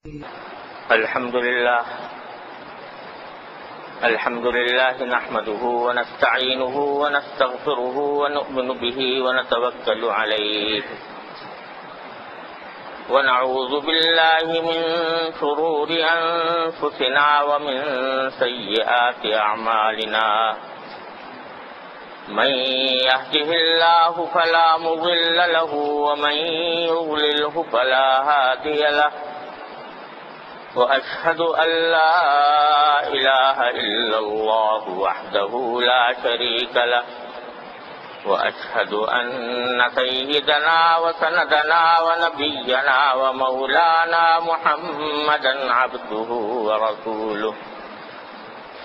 الحمد لله نحمده ونستعينه ونستغفره ونؤمن به ونتوكل عليه ونعوذ بالله من شرور أنفسنا ومن سيئات أعمالنا من يهده الله فلا مضل له ومن يضلله فلا هادي له وأشهد أن لا إله إلا الله وحده لا شريك له وأشهد أن سيدنا وسندنا ونبينا ومولانا محمدا عبده ورسوله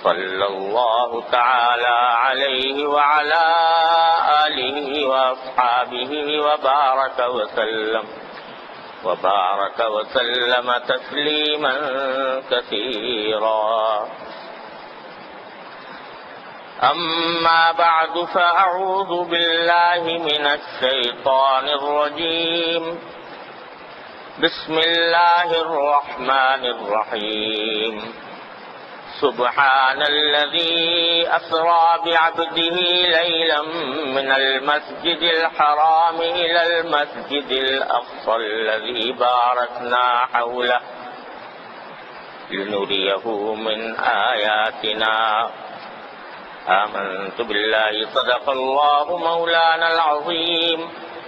صلى الله تعالى عليه وعلى آله وأصحابه وبارك وسلم تسليما كثيرا. أما بعد فأعوذ بالله من الشيطان الرجيم. بسم الله الرحمن الرحيم. سبحان الذي أسرى بعبده ليلا من المسجد الحرام إلى المسجد الأقصى الذي باركنا حوله لنريه من آياتنا. آمنت بالله صدق الله مولانا العظيم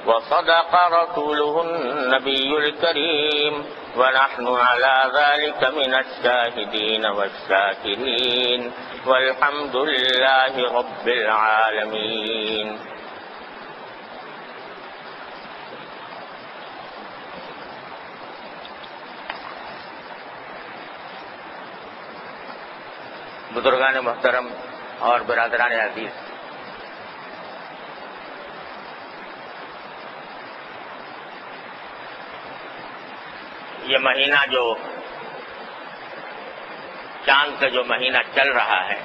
وصدق رسوله النبي الكريم ونحن على ذلك من الشاهدين والشاكرين والحمد لله رب العالمين. بزرگان محترم اور برادران عزیز، یہ مہینہ جو چاند کا جو مہینہ چل رہا ہے،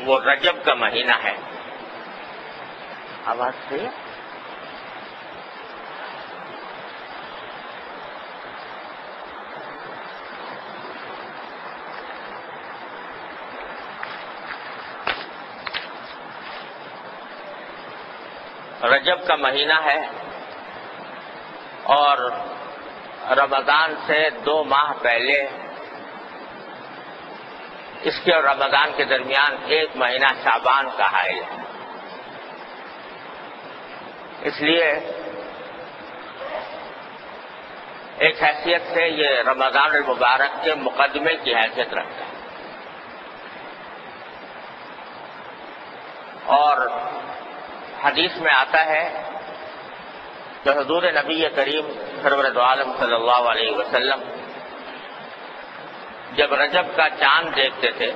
وہ رجب کا مہینہ ہے. آواز سے رجب کا مہینہ ہے اور رمضان سے 2 ماہ پہلے اس کے اور رمضان کے درمیان 1 مہینہ شعبان کا حائل ہے. اس لیے ایک حیثیت سے یہ رمضان المبارک کے مقدمے کی حیثیت رکھتا ہے. اور حدیث میں آتا ہے کہ حضور نبی کریم سرور دو عالم صلی اللہ علیہ وسلم جب رجب کا چاند دیکھتے تھے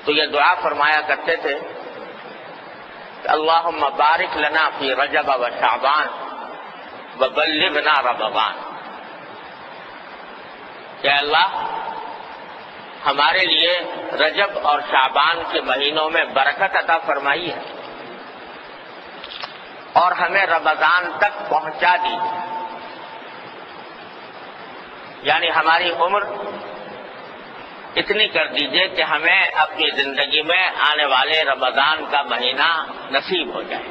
تو یہ دعا فرمایا کرتے تھے کہ اللہم بارک لنا فی رجب و شعبان وبلغنا رمضان. کہ اللہ ہمارے لیے رجب اور شعبان کے مہینوں میں برکت عطا فرمائی ہے اور ہمیں رمضان تک پہنچا دی. یعنی ہماری عمر اتنی کر دیجیے کہ ہمیں اپنی زندگی میں آنے والے رمضان کا مہینہ نصیب ہو جائے.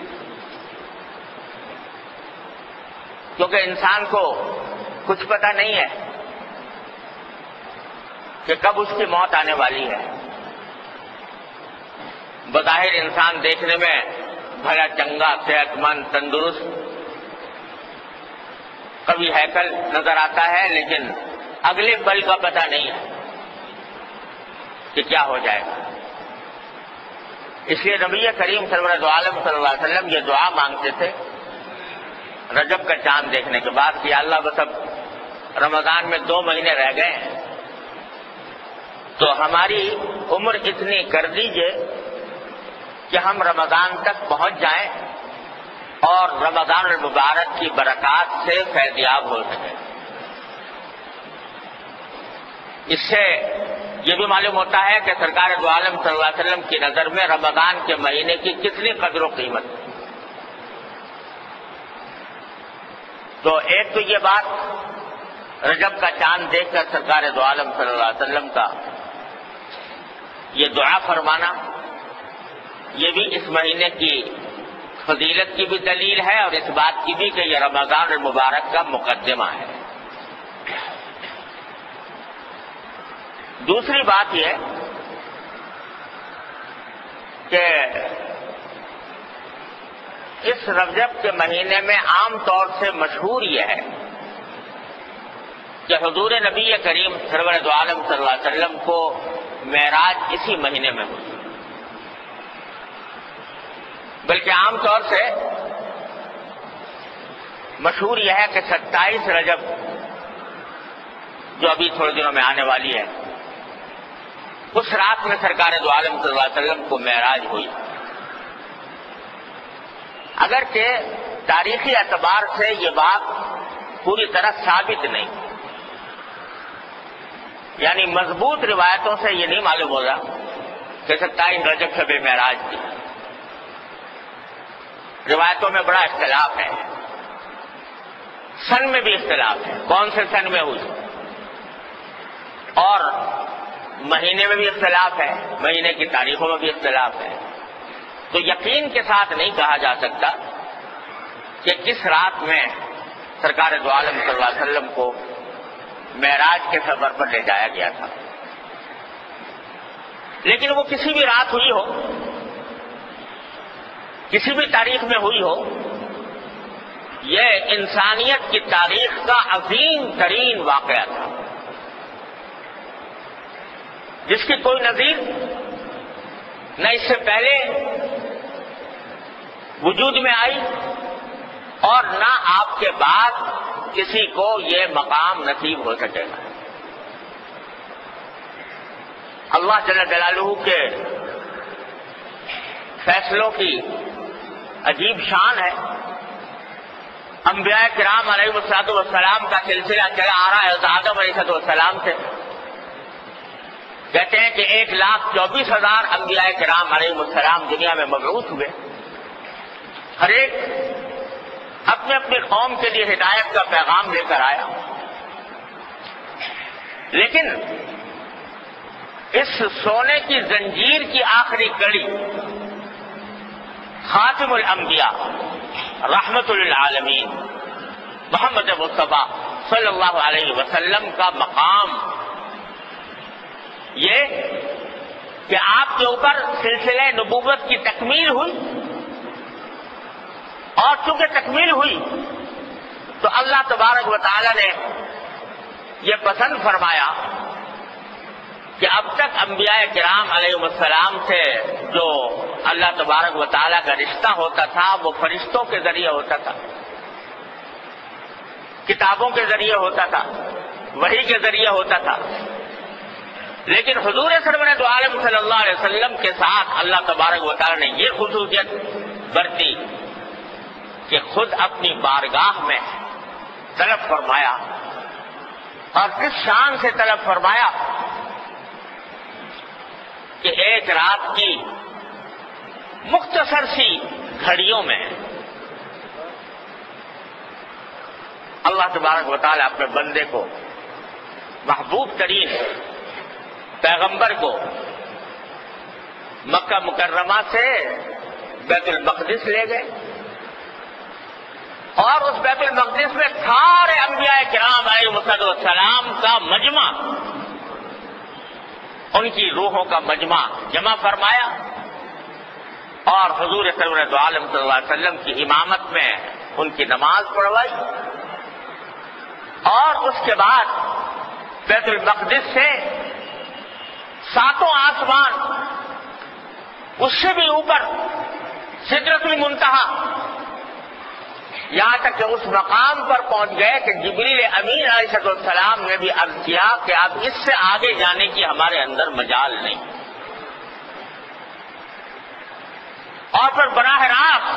کیونکہ انسان کو کچھ پتہ نہیں ہے کہ کب اس کی موت آنے والی ہے. بظاہر انسان دیکھنے میں بھلا چنگا، صحت مند، تندرست، کبھی ہیکل نظر آتا ہے، لیکن اگلے پل کا پتہ نہیں ہے کہ کیا ہو جائے گا. اس لیے نبی کریم سرور دو عالم صلی اللہ علیہ وسلم یہ دعا مانگتے تھے رجب کا چاند دیکھنے کے بعد کہ اللہ بس اب رمضان میں 2 مہینے رہ گئے ہیں تو ہماری عمر اتنی کر دیجئے کہ ہم رمضان تک پہنچ جائیں اور رمضان المبارک کی برکات سے فیضیاب ہو سکیں. اس سے یہ بھی معلوم ہوتا ہے کہ سرکار دو عالم صلی اللہ علیہ وسلم کی نظر میں رمضان کے مہینے کی کتنی قدر و قیمت. تو ایک تو یہ بات رجب کا چاند دیکھ کر سرکار دو عالم صلی اللہ علیہ وسلم کا یہ دعا فرمانا، یہ بھی اس مہینے کی فضیلت کی بھی دلیل ہے اور اس بات کی بھی کہ یہ رمضان المبارک کا مقدمہ ہے. دوسری بات یہ کہ اس رجب کے مہینے میں عام طور سے مشہور یہ ہے کہ حضور نبی کریم سرور دو عالم صلی اللہ علیہ وسلم کو معراج اسی مہینے میں ہوئی. بلکہ عام طور سے مشہور یہ ہے کہ 27 رجب جو ابھی تھوڑے دنوں میں آنے والی ہے، اس رات میں سرکار دو عالم صلی اللہ علیہ وسلم کو معراج ہوئی. اگرچہ تاریخی اعتبار سے یہ بات پوری طرح ثابت نہیں، یعنی مضبوط روایتوں سے یہ نہیں معلوم ہوگا کہ 27 رجب شب معراج تھی. روایتوں میں بڑا اختلاف ہے، سن میں بھی اختلاف ہے، کون سے سن میں ہوئی، اور مہینے میں بھی اختلاف ہے، مہینے کی تاریخوں میں بھی اختلاف ہے. تو یقین کے ساتھ نہیں کہا جا سکتا کہ کس رات میں سرکار دو عالم صلی اللہ علیہ وسلم کو معراج کے سفر پر لے جایا گیا تھا. لیکن وہ کسی بھی رات ہوئی ہو، کسی بھی تاریخ میں ہوئی ہو، یہ انسانیت کی تاریخ کا عظیم ترین واقعہ تھا جس کی کوئی نظیر نہ اس سے پہلے وجود میں آئی اور نہ آپ کے بعد کسی کو یہ مقام نصیب ہو سکے گا. اللہ جل جلالہ کے فیصلوں کی عجیب شان ہے. انبیاء کرام علیہ السلام کا سلسلہ چلا آ رہا ہے آدم علیہ السلام سے. کہتے ہیں کہ 1,24,000 انبیاء کرام علیہ السلام دنیا میں مبعوث ہوئے. ہر ایک اپنے اپنی قوم کے لیے ہدایت کا پیغام لے کر آیا. لیکن اس سونے کی زنجیر کی آخری کڑی خاتم الانبیاء رحمت للعالمین محمد مصطفیٰ صلی اللہ علیہ وسلم کا مقام یہ کہ آپ کے اوپر سلسلہ نبوت کی تکمیل ہوئی، اور چونکہ تکمیل ہوئی تو اللہ تبارک و تعالی نے یہ پسند فرمایا کہ اب تک انبیاء کرام علیہ السلام سے جو اللہ تبارک و تعالی کا رشتہ ہوتا تھا وہ فرشتوں کے ذریعے ہوتا تھا، کتابوں کے ذریعے ہوتا تھا، وحی کے ذریعے ہوتا تھا. لیکن حضور سرور دو عالم صلی اللہ علیہ وسلم کے ساتھ اللہ تبارک و تعالی نے یہ خصوصیت برتی کہ خود اپنی بارگاہ میں طلب فرمایا، اور کس شان سے طلب فرمایا کہ ایک رات کی مختصر سی گھڑیوں میں اللہ تبارک و تعالی اپنے بندے کو، محبوب ترین پیغمبر کو، مکہ مکرمہ سے بیت المقدس لے گئے، اور اس بیت المقدس میں سارے انبیاء کرام علیہ السلام کا مجمع، ان کی روحوں کا مجمع جمع فرمایا، اور حضور سرور دو عالم صلی اللہ علیہ وسلم کی امامت میں ان کی نماز پڑھوائی. اور اس کے بعد بیت المقدس سے 7 آسمان، اس سے بھی اوپر سدرۃ المنتہا، یہاں تک کہ اس مقام پر پہنچ گئے کہ جبریل امین علیہ السلام نے بھی عرض کیا کہ اب اس سے آگے جانے کی ہمارے اندر مجال نہیں. اور پھر براہ راست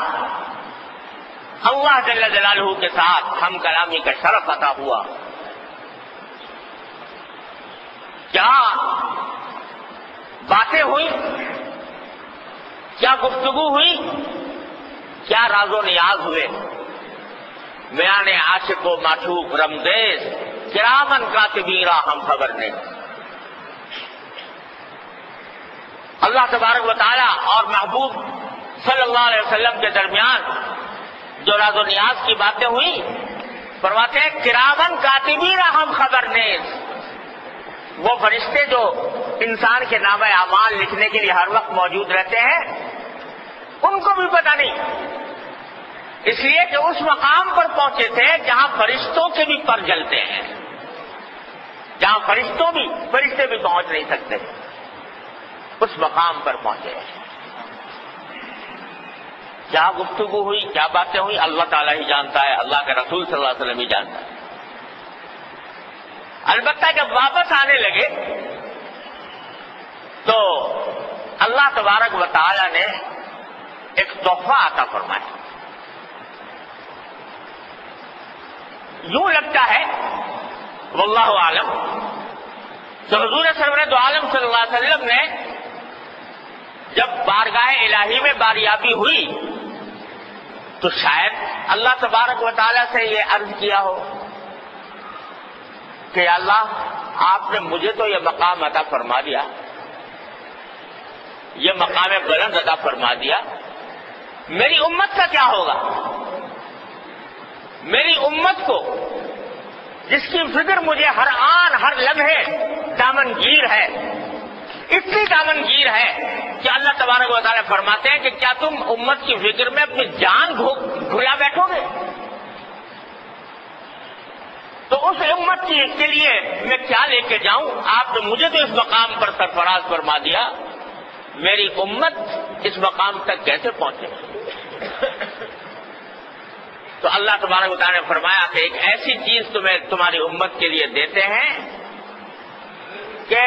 اللہ جل جلالہ کے ساتھ ہم کلامی کا شرف عطا ہوا. کیا باتیں ہوئی، کیا گفتگو ہوئی، کیا راز و نیاز ہوئے، میان عاشق و معشوق رمدیز کرامن کاتبین را ہم خبر نے۔ اللہ تبارک و تعالی اور محبوب صلی اللہ علیہ وسلم کے درمیان جو راز و نیاز کی باتیں ہوئی، فرماتے ہیں کرامن کاتبین را ہم خبر نیز، وہ فرشتے جو انسان کے نامہ اعمال لکھنے کے لیے ہر وقت موجود رہتے ہیں، ان کو بھی پتہ نہیں، اس لیے کہ اس مقام پر پہنچے تھے جہاں فرشتوں کے بھی پر جلتے ہیں، جہاں فرشتے بھی پہنچ نہیں سکتے، اس مقام پر پہنچے۔ کیا گفتگو ہوئی، کیا باتیں ہوئی، اللہ تعالیٰ ہی جانتا ہے، اللہ کے رسول صلی اللہ علیہ وسلم ہی جانتا ہے۔ البتہ جب واپس آنے لگے تو اللہ تبارک و تعالیٰ نے ایک تحفہ عطا فرمایا۔ یوں لگتا ہے واللہ عالم کہ حضور سرور دو عالم صلی اللہ علیہ وسلم نے جب بارگاہ الہی میں باریابی ہوئی تو شاید اللہ تبارک و تعالیٰ سے یہ عرض کیا ہو کہ اللہ آپ نے مجھے تو یہ مقام عطا فرما دیا، یہ مقام بلند عطا فرما دیا، میری امت کا کیا ہوگا؟ میری امت کو جس کی فکر مجھے ہر آن ہر لمحے دامنگیر ہے، اتنی دامنگیر ہے کہ اللہ تبارک و تعالیٰ فرماتے ہیں کہ کیا تم امت کی فکر میں اپنی جان گھلا بیٹھو گے؟ تو اس امت کے لیے میں کیا لے کے جاؤں؟ آپ نے مجھے تو اس مقام پر سرفراز فرما دیا، میری امت اس مقام تک کیسے پہنچے؟ تو اللہ تبارک و تعالیٰ نے فرمایا کہ ایک ایسی چیز تمہاری امت کے لیے دیتے ہیں کہ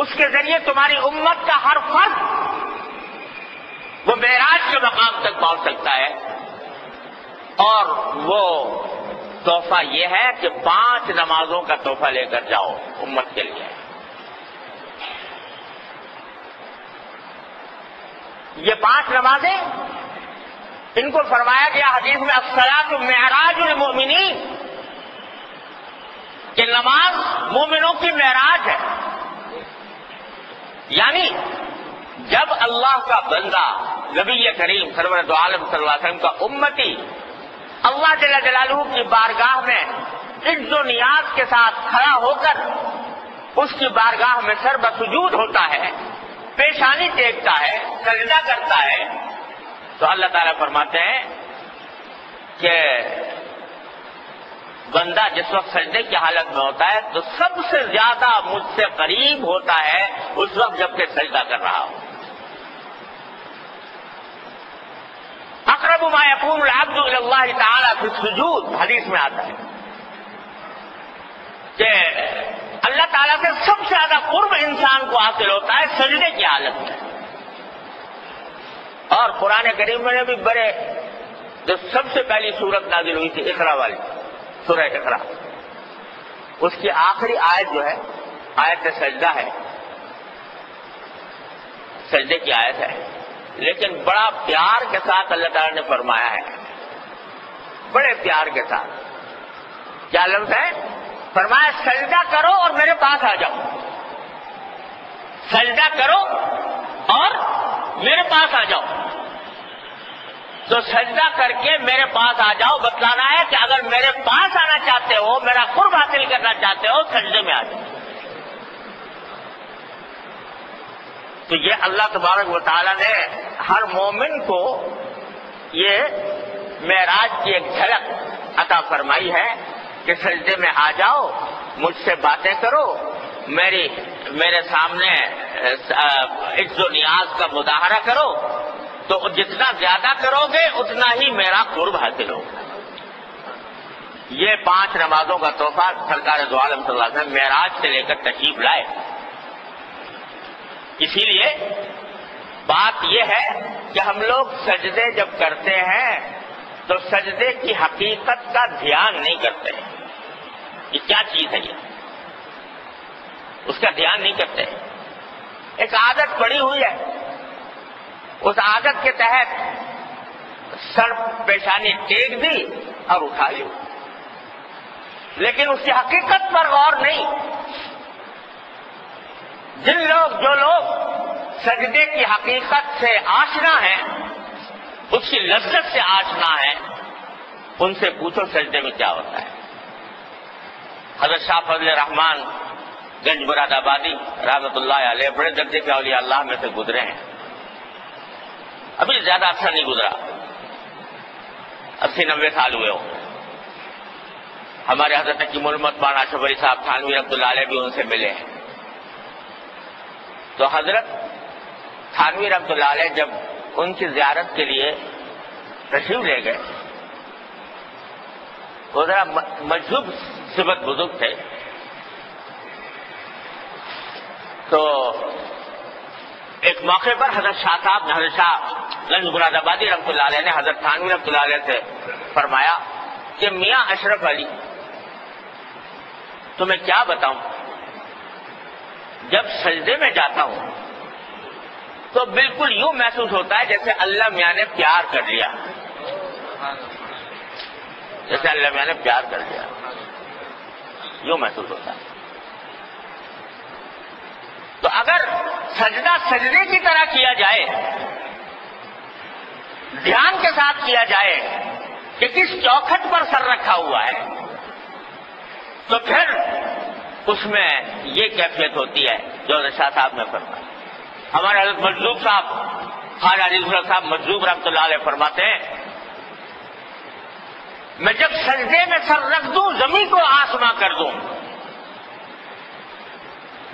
اس کے ذریعے تمہاری امت کا ہر فرد وہ معراج کے مقام تک پہنچ سکتا ہے، اور وہ تحفہ یہ ہے کہ 5 نمازوں کا تحفہ لے کر جاؤ امت کے لیے۔ یہ 5 نمازیں، ان کو فرمایا گیا حدیث میں الصلاۃ معراج المؤمنین، کہ نماز مومنوں کی معراج ہے۔ یعنی جب اللہ کا بندہ نبی کریم سرور دو عالم صلی اللہ علیہ وسلم کا امتی اللہ جل جلالہ کی بارگاہ میں عز و نیاز کے ساتھ کھڑا ہو کر اس کی بارگاہ میں سر بسجود ہوتا ہے، پیشانی ٹیکتا ہے، سجدہ کرتا ہے، تو اللہ تعالیٰ فرماتے ہیں کہ بندہ جس وقت سجدے کی حالت میں ہوتا ہے تو سب سے زیادہ مجھ سے قریب ہوتا ہے اس وقت جب کہ سجدہ کر رہا ہو۔ اقرب ما یکون العبد الی اللہ تعالی فی السجود، حدیث میں آتا ہے کہ اللہ تعالیٰ سے سب سے زیادہ قرب انسان کو حاصل ہوتا ہے سجدے کی حالت میں۔ اور قرآن کریم میں بھی جو سب سے پہلی سورت نازل ہوئی تھی اقرا والی، سورہ اقرا، اس کی آخری آیت جو ہے آیت سجدہ ہے، سجدے کی آیت ہے، لیکن بڑا پیار کے ساتھ اللہ تعالیٰ نے فرمایا ہے، بڑے پیار کے ساتھ کیا لفظ ہے؟ فرمایا سجدہ کرو اور میرے پاس آ جاؤ، سجدہ کرو اور میرے پاس آ جاؤ۔ تو سجدہ کر کے میرے پاس آ جاؤ بتلانا ہے کہ اگر میرے پاس آنا چاہتے ہو، میرا قرب حاصل کرنا چاہتے ہو، سجدے میں آ جاؤ۔ تو یہ اللہ تبارک و تعالیٰ نے ہر مومن کو یہ معراج کی ایک جھلک عطا فرمائی ہے کہ سجدے میں آ جاؤ، مجھ سے باتیں کرو، میرے سامنے عز و نیاز کا مظاہرہ کرو، تو جتنا زیادہ کرو گے اتنا ہی میرا قرب حاصل ہوگا۔ یہ 5 نمازوں کا تحفہ سرکار دو عالم صلی اللہ علیہ وسلم معراج سے لے کر تشریف لائے۔ اسی لیے بات یہ ہے کہ ہم لوگ سجدے جب کرتے ہیں تو سجدے کی حقیقت کا دھیان نہیں کرتے ہیں، یہ کیا چیز ہے، یہ اس کا دھیان نہیں کرتے۔ ایک عادت پڑی ہوئی ہے، اس عادت کے تحت سر پیشانی ٹیک دی اور اٹھا لی، لیکن اس کی حقیقت پر غور نہیں۔ جو لوگ سجدے کی حقیقت سے آشنا ہیں، اس کی لذت سے آشنا ہے، ان سے پوچھو سجدے میں کیا ہوتا ہے۔ حضرت شاہ فضل الرحمان گنج مراد آبادی رحمۃ اللہ علیہ بڑے درجے کے اولیاء اللہ میں سے گزرے ہیں، ابھی زیادہ عرصہ نہیں گزرا، 80-90 سال ہوئے ہوں۔ ہمارے حضرت حکیم علمت مولانا اشرف علی صاحب تھانوی رحمۃ اللہ علیہ بھی ان سے ملے ہیں۔ تو حضرت تھانوی رحمۃ اللہ علیہ جب ان کی زیارت کے لیے تشریف لے گئے، وہ ذرا مجذوب صفت بزرگ تھے، تو ایک موقع پر حضرت شاہ صاحب نے، حضرت شاہ گنج مراد آبادی رحمۃ اللہ علیہ نے حضرت تھانوی رحمۃ اللہ علیہ سے فرمایا کہ میاں اشرف علی، تمہیں کیا بتاؤں، جب سجدے میں جاتا ہوں تو بالکل یوں محسوس ہوتا ہے جیسے اللہ میاں نے پیار کر لیا، جیسے اللہ میاں نے پیار کر لیا، یوں محسوس ہوتا ہے۔ تو اگر سجدہ سجدے کی طرح کیا جائے، دھیان کے ساتھ کیا جائے کہ کس چوکھٹ پر سر رکھا ہوا ہے، تو پھر اس میں یہ کیفیت ہوتی ہے جو شاہ صاحب نے فرمایا۔ ہمارے حضرت مجذوب صاحب، خواجہ عزیز الحق صاحب مجذوب رحمۃ اللہ علیہ فرماتے ہیں، میں جب سجدے میں سر رکھ دوں زمین کو آسماں کر دوں،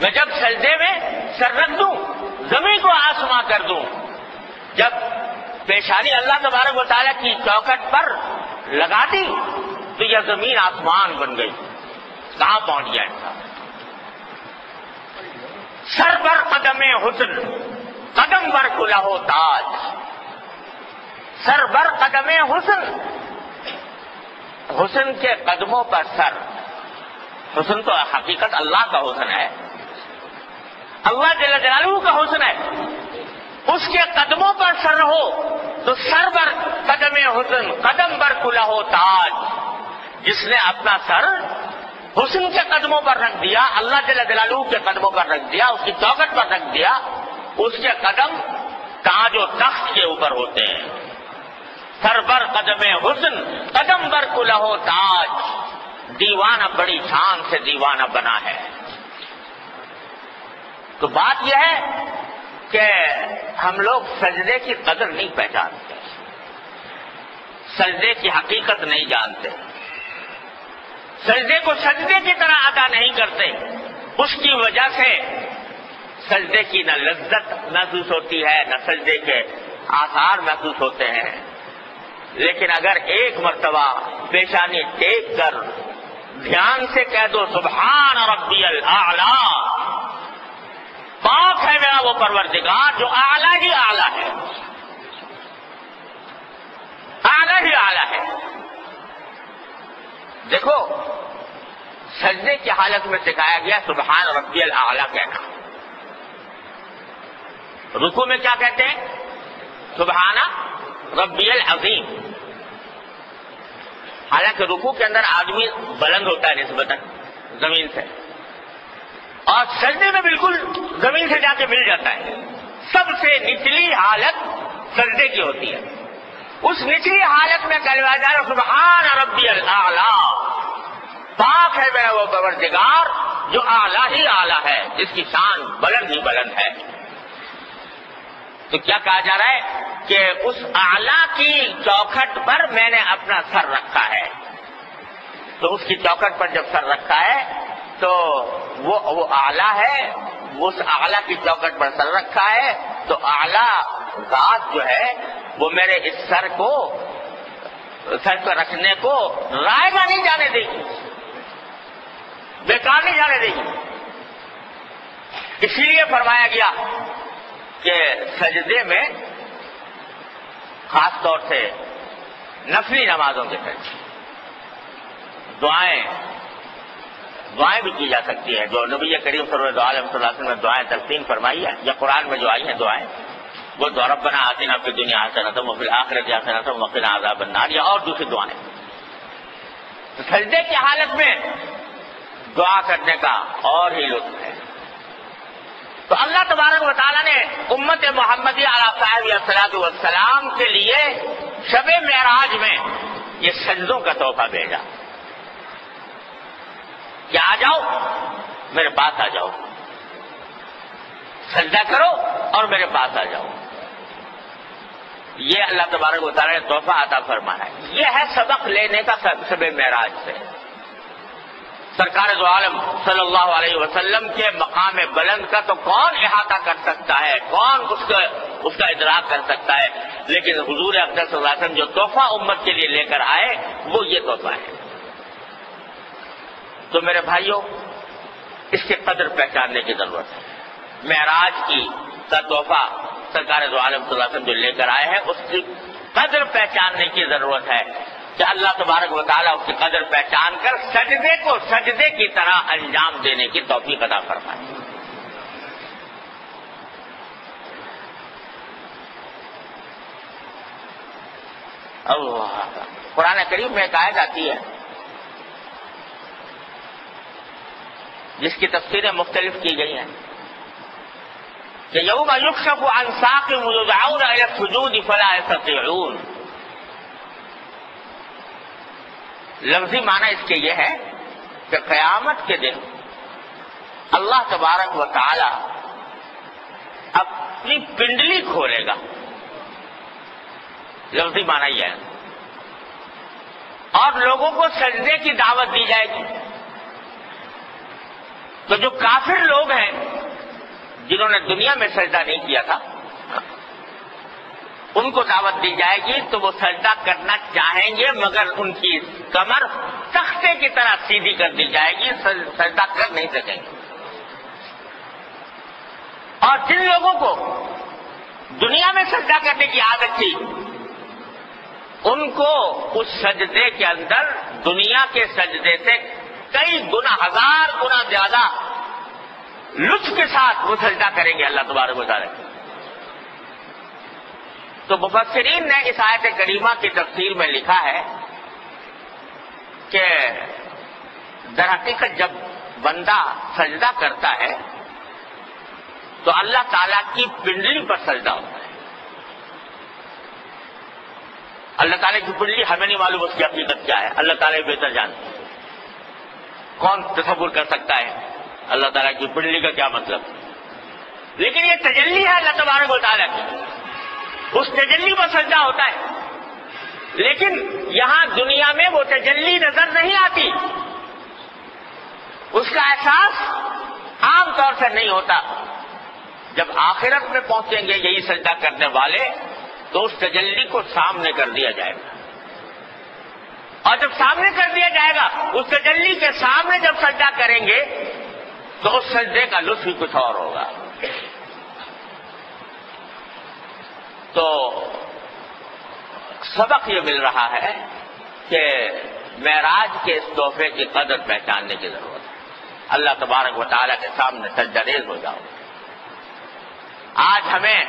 میں جب سجدے میں سر رکھ دوں زمین کو آسماں کر دوں، جب پیشانی اللہ تبارک و تعالیٰ کی چوکھٹ پر لگا دی تو یہ زمین آسمان بن گئی۔ کہاں پہنچ گیا انسان؟ سر پر قدم حسن، قدم بر کلہ تاج، سر بر قدم حسن، حسن کے قدموں پر سر۔ حسن تو حقیقت اللہ کا حسن ہے، اللہ جل جلالہ کا حسن ہے، اس کے قدموں پر سر ہو تو سر بر قدم حسن، قدم بر کلہ تاج۔ جس نے اپنا سر حسن کے قدموں پر رکھ دیا، اللہ جل جلالہ کے قدموں پر رکھ دیا، اس کی چوکھٹ پر رکھ دیا، اس کے قدم تاج و تخت کے اوپر ہوتے ہیں۔ سر بر قدم حسن، قدم بر کلہ تاج۔ دیوانہ بڑی شان سے دیوانہ بنا ہے۔ تو بات یہ ہے کہ ہم لوگ سجدے کی قدر نہیں پہچانتے، سجدے کی حقیقت نہیں جانتے، سجدے کو سجدے کی طرح ادا نہیں کرتے۔ اس کی وجہ سے سجدے کی نہ لذت محسوس ہوتی ہے، نہ سجدے کے آثار محسوس ہوتے ہیں۔ لیکن اگر ایک مرتبہ پیشانی ٹیک کر دھیان سے کہہ دو سبحان ربی الاعلیٰ، پاک ہے میرا وہ پروردگار جو اعلیٰ ہی اعلیٰ ہے، اعلیٰ ہی اعلیٰ ہے۔ دیکھو سجدے کی حالت میں سکھایا گیا سبحان ربی الاعلیٰ کہنا۔ رکوع میں کیا کہتے ہیں؟ سبحان ربی العظیم۔ حالانکہ رکوع کے اندر آدمی بلند ہوتا ہے نسبتاً زمین سے، اور سجدے میں بالکل زمین سے جا کے مل جاتا ہے۔ سب سے نچلی حالت سجدے کی ہوتی ہے۔ اس نچلی حالت میں کہا جا رہا سبحان ربی الاعلیٰ، پاک ہے میرا وہ پروردگار جو اعلیٰ ہی اعلیٰ ہے، جس کی شان بلند ہی بلند ہے۔ تو کیا کہا جا رہا ہے کہ اس اعلیٰ کی چوکھٹ پر میں نے اپنا سر رکھا ہے۔ تو اس کی چوکھٹ پر جب سر رکھا ہے تو وہ اعلیٰ ہے، اس اعلیٰ کی چوکھٹ پر سر رکھا ہے، تو اعلیٰ ذات جو ہے وہ میرے اس سر پر رکھنے کو رائے گا نہیں جانے دے گی، بیکار نہیں جانے دے گی۔ اسی لیے فرمایا گیا کہ سجدے میں خاص طور سے نفلی نمازوں کے تحت دعائیں دعائیں بھی کی جا سکتی ہیں، جو نبی کریم صلی اللہ علیہ وسلم نے دعائیں تلقین فرمائی ہیں یا قرآن میں جو آئی ہیں دعائیں، وہ ربنا آتنا فی الدنیا حسنۃ وفی الآخرۃ حسنۃ وقنا عذاب النار، یا اور دوسری دعائیں۔ تو سجدے کی حالت میں دعا کرنے کا اور ہی لطف ہے۔ تو اللہ تبارک و تعالیٰ نے امت محمدی علیہ صاحب الصلاۃ والسلام کے لیے شب معراج میں یہ سجدوں کا تحفہ بھیجا کہ آ جاؤ میرے پاس آ جاؤ، سجدہ کرو اور میرے پاس آ جاؤ۔ یہ اللہ تبارک و تعالیٰ نے تحفہ عطا فرمایا ہے۔ یہ ہے سبق لینے کا شب معراج سے۔ سرکار دو عالم صلی اللہ علیہ وسلم کے مقام بلند کا تو کون احاطہ کر سکتا ہے، کون اس کا ادراک کر سکتا ہے، لیکن حضور اقدس صلی اللہ علیہ وسلم جو تحفہ امت کے لیے لے کر آئے وہ یہ تحفہ ہے۔ تو میرے بھائیوں، اس کی قدر پہچاننے کی ضرورت ہے۔ معراج کا تحفہ سرکار دو عالم صلی اللہ علیہ وسلم جو لے کر آئے ہیں اس کی قدر پہچاننے کی ضرورت ہے کہ اللہ تبارک و تعالیٰ اس کی قدر پہچان کر سجدے کو سجدے کی طرح انجام دینے کی توفیق عطا فرمائے۔ اللہ، قرآن کریم میں ایک آیت آتی ہے جس کی تفسیریں مختلف کی گئی ہیں کہ یوم یکشف عن ساق یدعون الی السجود فلا یستطیعون۔ لفظی معنی اس کے یہ ہے کہ قیامت کے دن اللہ تبارک و تعالی اپنی پنڈلی کھولے گا، لفظی معنی یہ ہے، اور لوگوں کو سجدے کی دعوت دی جائے گی۔ تو جو کافر لوگ ہیں جنہوں نے دنیا میں سجدہ نہیں کیا تھا ان کو دعوت دی جائے گی تو وہ سجدہ کرنا چاہیں گے، مگر ان کی کمر تختے کی طرح سیدھی کر دی جائے گی، سجدہ کر نہیں سکیں گے۔ اور جن لوگوں کو دنیا میں سجدہ کرنے کی عادت تھی ان کو اس سجدے کے اندر دنیا کے سجدے سے کئی گنا، 1000 گنا زیادہ لطف کے ساتھ وہ سجدہ کریں گے اللہ تبارک و تعالیٰ۔ تو مفسرین نے اس آیت کریمہ کی تفسیر میں لکھا ہے کہ در حقیقت جب بندہ سجدہ کرتا ہے تو اللہ تعالیٰ کی پنڈلی پر سجدہ ہوتا ہے۔ اللہ تعالیٰ کی پنڈلی ہمیں نہیں معلوم اس کی حقیقت کیا ہے، اللہ تعالیٰ بہتر جانتے ہیں۔ کون تصور کر سکتا ہے اللہ تعالیٰ کی پنڈلی کا کیا مطلب؟ لیکن یہ تجلی ہے اللہ تبارک و تعالیٰ کی، اس تجلی پر سجدہ ہوتا ہے۔ لیکن یہاں دنیا میں وہ تجلی نظر نہیں آتی، اس کا احساس عام طور سے نہیں ہوتا۔ جب آخرت میں پہنچیں گے یہی سجدہ کرنے والے تو اس تجلی کو سامنے کر دیا جائے گا، اور جب سامنے کر دیا جائے گا اس تجلی کے سامنے جب سجدہ کریں گے تو اس سجدے کا لطف ہی کچھ اور ہوگا۔ تو سبق یہ مل رہا ہے کہ معراج کے اس تحفے کی قدر پہچاننے کی ضرورت ہے۔ اللہ تبارک و تعالیٰ کے سامنے سجدہ ریز ہو جاؤ۔ آج ہمیں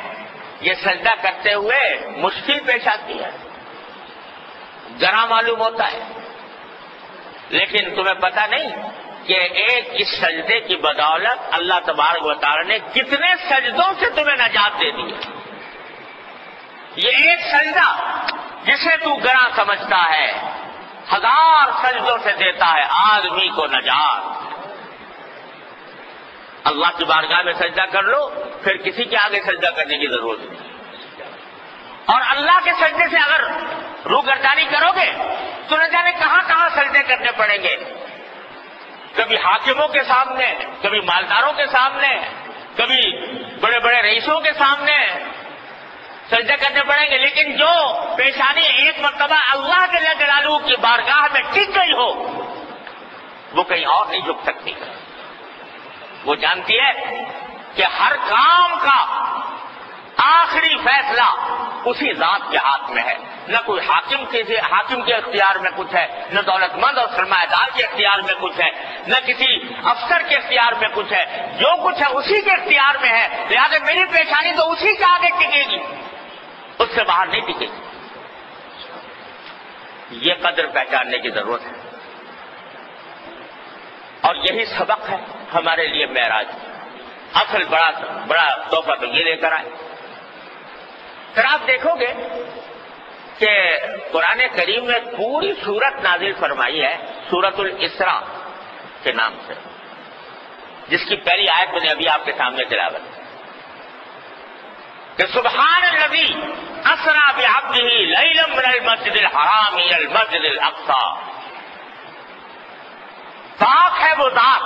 یہ سجدہ کرتے ہوئے مشکل پیش آتی ہے، ذرا معلوم ہوتا ہے، لیکن تمہیں پتہ نہیں کہ ایک اس سجدے کی بدولت اللہ تبارک و تعالیٰ نے کتنے سجدوں سے تمہیں نجات دے دی ہے۔ یہ ایک سجدہ جسے تو گراں سمجھتا ہے 1000 سجدوں سے دیتا ہے آدمی کو نجات۔ اللہ کی بارگاہ میں سجدہ کر لو، پھر کسی کے آگے سجدہ کرنے کی ضرورت نہیں۔ اور اللہ کے سجدے سے اگر روگردانی کرو گے تو نہ جانے کہاں کہاں سجدے کرنے پڑیں گے، کبھی حاکموں کے سامنے، کبھی مالداروں کے سامنے، کبھی بڑے بڑے رئیسوں کے سامنے سجدے کرنے پڑیں گے، لیکن جو پیشانی ایک مرتبہ اللہ کے جل جلالہ کی بارگاہ میں ٹک گئی ہو وہ کہیں اور نہیں جھک سکتی۔ وہ جانتی ہے کہ ہر کام کا آخری فیصلہ اسی ذات کے ہاتھ میں ہے، نہ کوئی حاکم کے اختیار میں کچھ ہے، نہ دولت مند اور سرمایہ دار کے اختیار میں کچھ ہے، نہ کسی افسر کے اختیار میں کچھ ہے. جو کچھ ہے اسی کے اختیار میں ہے، لہٰذا میری پیشانی تو اسی کے آگے ٹکے گی، اس سے باہر نہیں ٹکے گی. یہ قدر پہچاننے کی ضرورت ہے، اور یہی سبق ہے ہمارے لیے معراج. اصل بڑا تحفہ تو یہ لے کر آئے. پھر آپ دیکھو گے کہ قرآن کریم میں پوری سورت نازل فرمائی ہے سورۃ الاسراء کے نام سے، جس کی پہلی آیت میں نے ابھی آپ کے سامنے تلاوت کہ سبحان الذی اسریٰ بعبدہ لیلا من المسجد الحرام الی المسجد الاقصی. پاک ہے وہ ذات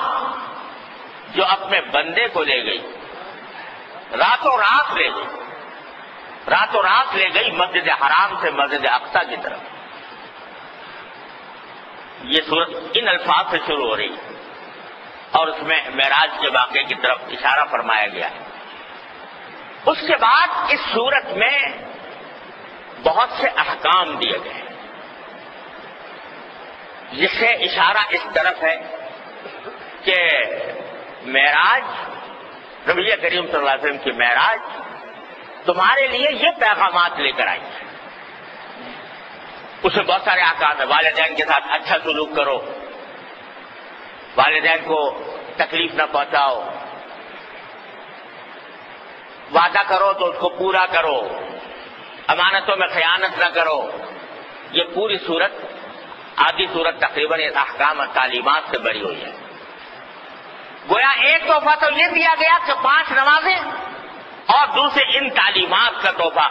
جو اپنے بندے کو لے گئی، راتوں رات لے گئی مسجد حرام سے مسجد اقصی کی طرف. یہ سورت ان الفاظ سے شروع ہو رہی ہے اور اس میں معراج کے واقعے کی طرف اشارہ فرمایا گیا ہے. اس کے بعد اس سورت میں بہت سے احکام دیے گئے ہیں، جس سے اشارہ اس طرف ہے کہ معراج، نبی کریم صلی اللہ علیہ وسلم کی معراج تمہارے لیے یہ پیغامات لے کر آئی ہے. اس میں بہت سارے احکام ہیں. والدین کے ساتھ اچھا سلوک کرو، والدین کو تکلیف نہ پہنچاؤ، وعدہ کرو تو اس کو پورا کرو، امانتوں میں خیانت نہ کرو. یہ پوری صورت، آدھی صورت تقریباً احکام اور تعلیمات سے بھری ہوئی ہے. گویا ایک تحفہ تو یہ دیا گیا کہ 5 نمازیں، اور دوسرے ان تعلیمات کا تحفہ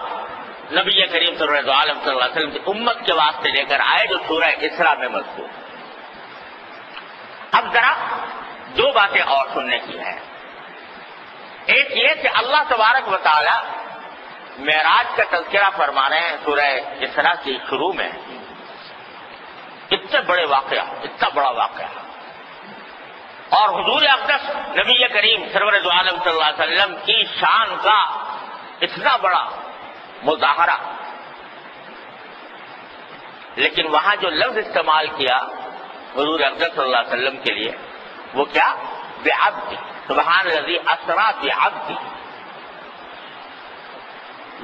نبی کریم صلی اللہ علیہ وسلم کی امت کے واسطے لے کر آئے، جو سورہ اسراء میں مذکور. اب ذرا 2 باتیں اور سننے کی ہیں. ایک یہ کہ اللہ تبارک و تعالی معراج کا تذکرہ فرما رہے ہیں سورہ اسراء کی شروع میں. اتنا بڑا واقعہ اور حضور اقدس نبی کریم سرور دو عالم صلی اللہ علیہ وسلم کی شان کا اتنا بڑا مظاہرہ، لیکن وہاں جو لفظ استعمال کیا حضور اقدس صلی اللہ علیہ وسلم کے لیے وہ کیا؟ بعبدی. سبحان الذی اسریٰ بعبدی.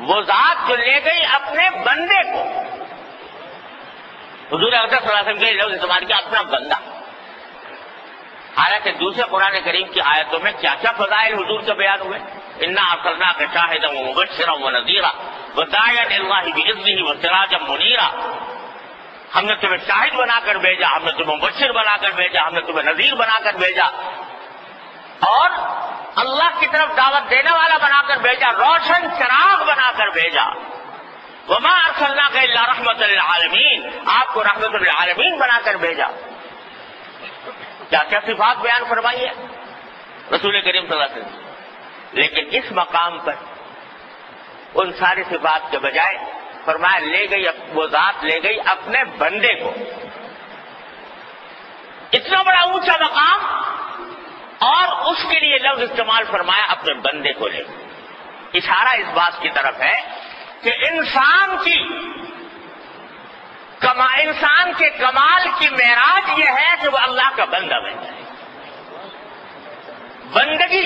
وہ ذات جو لے گئی اپنے بندے کو. حضور اقدس صلی اللہ علیہ وسلم کے لفظ استعمال کیا اپنا بندہ. حالانکہ دوسرے قرآن کریم کی آیتوں میں کیا کیا فضائل حضور کے بیان ہوئے. انا ارسلناک شاہدا ومبشرا ونذیرا وداعیا الی اللہ باذنہ وسراجا منیرا. ہم نے تمہیں شاہد بنا کر بھیجا، ہم نے تمہیں مبشر بنا کر بھیجا، ہم نے تمہیں نذیر بنا کر بھیجا، اور اللہ کی طرف دعوت دینے والا بنا کر بھیجا، روشن چراغ بنا کر بھیجا. وما ارسلناک الا رحمۃ للعالمین. آپ کو رحمۃ للعالمین بنا کر بھیجا. کیا کیا صفات بیان فرمائی ہے رسول کریم صلی اللہ علیہ وسلم. لیکن اس مقام پر ان ساری صفات کے بجائے فرمایا لے گئی، وہ ذات لے گئی اپنے بندے کو. اتنا بڑا اونچا مقام، اور اس کے لیے لفظ استعمال فرمایا اپنے بندے کو لے گئی. اشارہ اس بات کی طرف ہے کہ انسان کے کمال کی معراج یہ ہے کہ وہ اللہ کا بندہ بن جائے. بندگی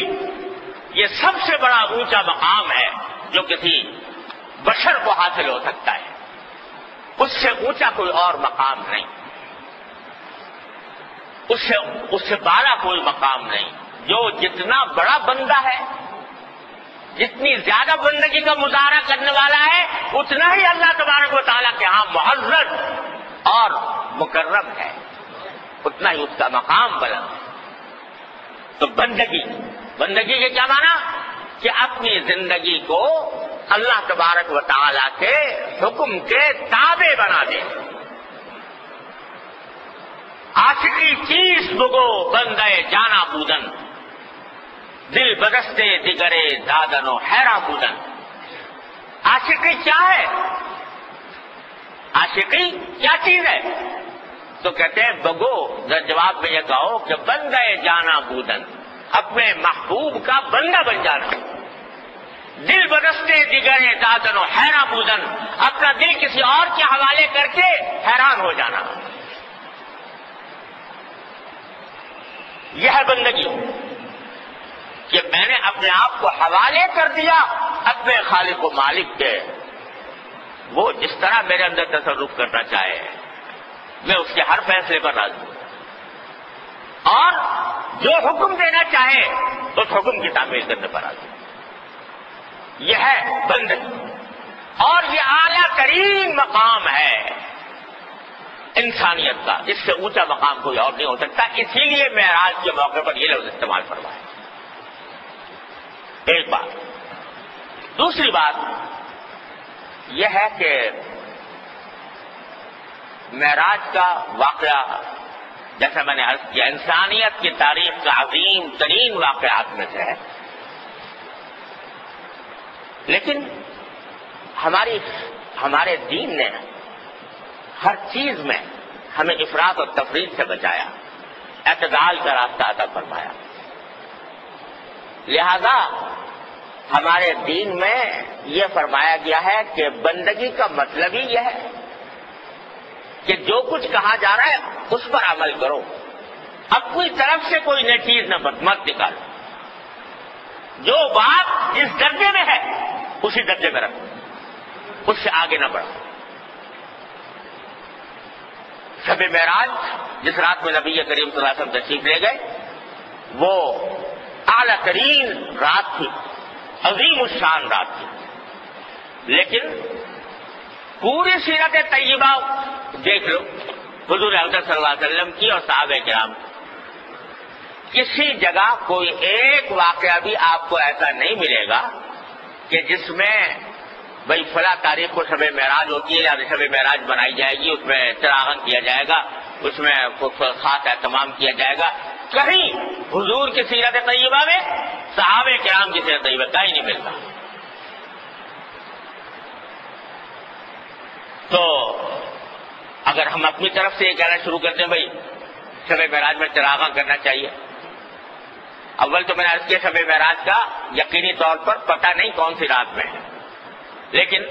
یہ سب سے بڑا اونچا مقام ہے جو کسی بشر کو حاصل ہو سکتا ہے. اس سے اونچا کوئی اور مقام نہیں، اس سے بالا کوئی مقام نہیں. جو جتنا بڑا بندہ ہے، جتنی زیادہ بندگی کا مظاہرہ کرنے والا ہے، اتنا ہی اللہ تبارک و تعالیٰ کے ہاں معزز اور مکرم ہے، اتنا ہی اس کا مقام بلند ہے. تو بندگی کے کیا معنی؟ کہ اپنی زندگی کو اللہ تبارک و تعالیٰ کے حکم کے تابع بنا دے. عاشقی چیز بگو بندے جانا بودن، دل بدستے دگرے دادن و حیرا بودن. عاشقی کیا ہے؟ عاشقی کیا چیز ہے؟ تو کہتے ہیں بگو، جواب میں یہ کہو کہ بندے جانا بودن، اپنے محبوب کا بندہ بن جانا. دل بدستے دیگرے دادن و حیران بودن، اپنا دل کسی اور کے حوالے کر کے حیران ہو جانا، یہ ہے بندگی کہ میں نے اپنے آپ کو حوالے کر دیا اپنے خالق و مالک کے، وہ جس طرح میرے اندر تصرف کرنا چاہے میں اس کے ہر فیصلے پر راضی ہوں، اور جو حکم دینا چاہے اس حکم کی تعمیل کرنے پر راضی ہوں۔ یہ ہے بندگی، اور یہ اعلیٰ ترین مقام ہے انسانیت کا، اس سے اونچا مقام کوئی اور نہیں ہو سکتا، اسی لیے معراج کے موقع پر یہ لفظ استعمال فرمایا۔ ایک بات۔ دوسری بات یہ ہے کہ معراج کا واقعہ، جیسا میں نے عرض کیا، انسانیت کی تاریخ کا عظیم ترین واقعات میں سے ہے، لیکن ہمارے دین نے ہر چیز میں ہمیں افراط اور تفریط سے بچایا، اعتدال کا راستہ عطا فرمایا۔ لہذا ہمارے دین میں یہ فرمایا گیا ہے کہ بندگی کا مطلب ہی یہ ہے کہ جو کچھ کہا جا رہا ہے اس پر عمل کرو، اپنی طرف سے کوئی نئی چیز مت نکالو، جو بات جس درجے میں ہے اسی درجے میں رکھو، اس سے آگے نہ بڑھو۔ شب معراج جس رات میں نبی کریم صلی اللہ علیہ وسلم تشریف لے گئے، وہ اعلیٰ ترین رات تھی، عظیم الشان رات تھی، لیکن پوری سیرت طیبہ دیکھ لو حضور اقدس صلی اللہ علیہ وسلم کی اور صحابہ کرام کی، کسی جگہ کوئی ایک واقعہ بھی آپ کو ایسا نہیں ملے گا کہ جس میں بھائی فلاں تاریخ کو شب معراج ہوتی ہے یا شب معراج بنائی جائے گی، اس میں چراغاں کیا جائے گا، اس میں خاص اہتمام کیا جائے گا۔ کہیں حضور کی سیرت طیبہ میں صحابہ کرام کی سیرت طیبہ کہیں نہیں ملتا۔ تو اگر ہم اپنی طرف سے یہ کہنا شروع کرتے ہیں بھائی شب معراج میں چراغاں کرنا چاہیے، اول تو میں نے عرض کیا شب معراج کا یقینی طور پر پتہ نہیں کون سی رات میں ہے، لیکن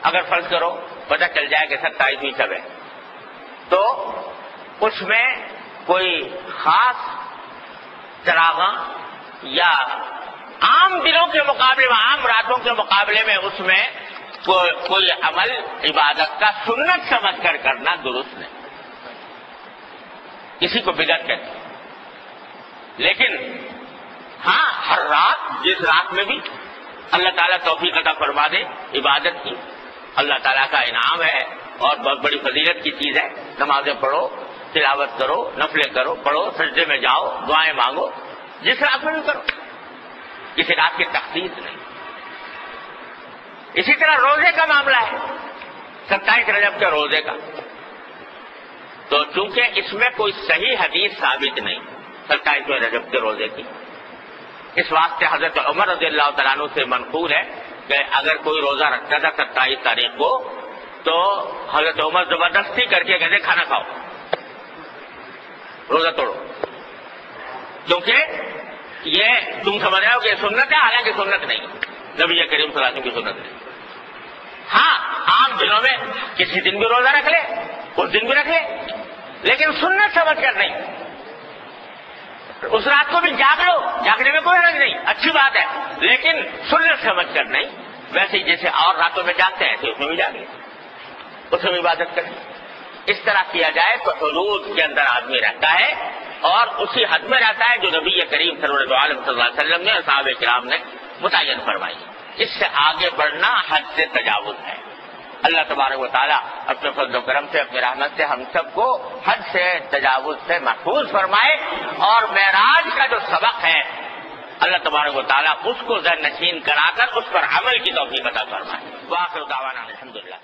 اگر فرض کرو پتہ چل جائے کہ 27ویں شب ہے، تو اس میں کوئی خاص چراغاں یا عام دنوں کے مقابلے میں، عام راتوں کے مقابلے میں اس میں کوئی عمل عبادت کا سنت سمجھ کر کرنا درست نہیں، کسی کو بدعت کہتے ہیں۔ لیکن ہاں ہر رات، جس رات میں بھی اللہ تعالیٰ توفیق عطا فرما دے عبادت کی، اللہ تعالیٰ کا انعام ہے اور بہت بڑی فضیلت کی چیز ہے۔ نمازیں پڑھو، تلاوت کرو، نفلیں کرو، پڑھو، سجدے میں جاؤ، دعائیں مانگو، جس رات میں بھی کرو، کسی رات کی تخصیص نہیں۔ اسی طرح روزے کا معاملہ ہے، 27 رجب کے روزے کا، تو چونکہ اس میں کوئی صحیح حدیث ثابت نہیں 27ویں رجب کے روزے کی، اس واسطے حضرت عمر رضی اللہ تعالیٰ عنہ سے منقول ہے کہ اگر کوئی روزہ رکھتا تھا 27 تاریخ کو تو حضرت عمر زبردستی کر کے کہتے کھانا کھاؤ، روزہ توڑو، کیونکہ یہ تم سمجھ رہے ہو کہ سنت ہے، حالانکہ سنت نہیں، نبی کریم صلی اللہ علیہ وسلم کی سنت نہیں۔ ہاں عام دنوں میں کسی دن بھی روزہ رکھ لے، اس دن بھی رکھ لے، لیکن سنت سمجھ کر نہیں۔ اس رات کو بھی جاگ لو، جاگنے میں کوئی حرج نہیں، اچھی بات ہے، لیکن سنت سمجھ کر نہیں۔ ویسے ہی جیسے اور راتوں میں جاگتے ہیں تو اس میں بھی جاگے، اس میں بھی عبادت کریں۔ اس طرح کیا جائے تو حدود کے اندر آدمی رہتا ہے اور اسی حد میں رہتا ہے جو نبی کریم سرور عالم صلی اللہ علیہ وسلم نے اور صحابہ کرام نے متعین فرمائی۔ اس سے آگے بڑھنا حد سے تجاوز ہے۔ اللہ تبارک و تعالیٰ اپنے فضل و کرم سے، اپنی رحمت سے ہم سب کو حد سے تجاوز سے محفوظ فرمائے، اور معراج کا جو سبق ہے اللہ تبارک و تعالیٰ اس کو ذہن نشین کرا کر اس پر عمل کی توفیق عطا فرمائے۔ وآخر دعوانا الحمدللہ۔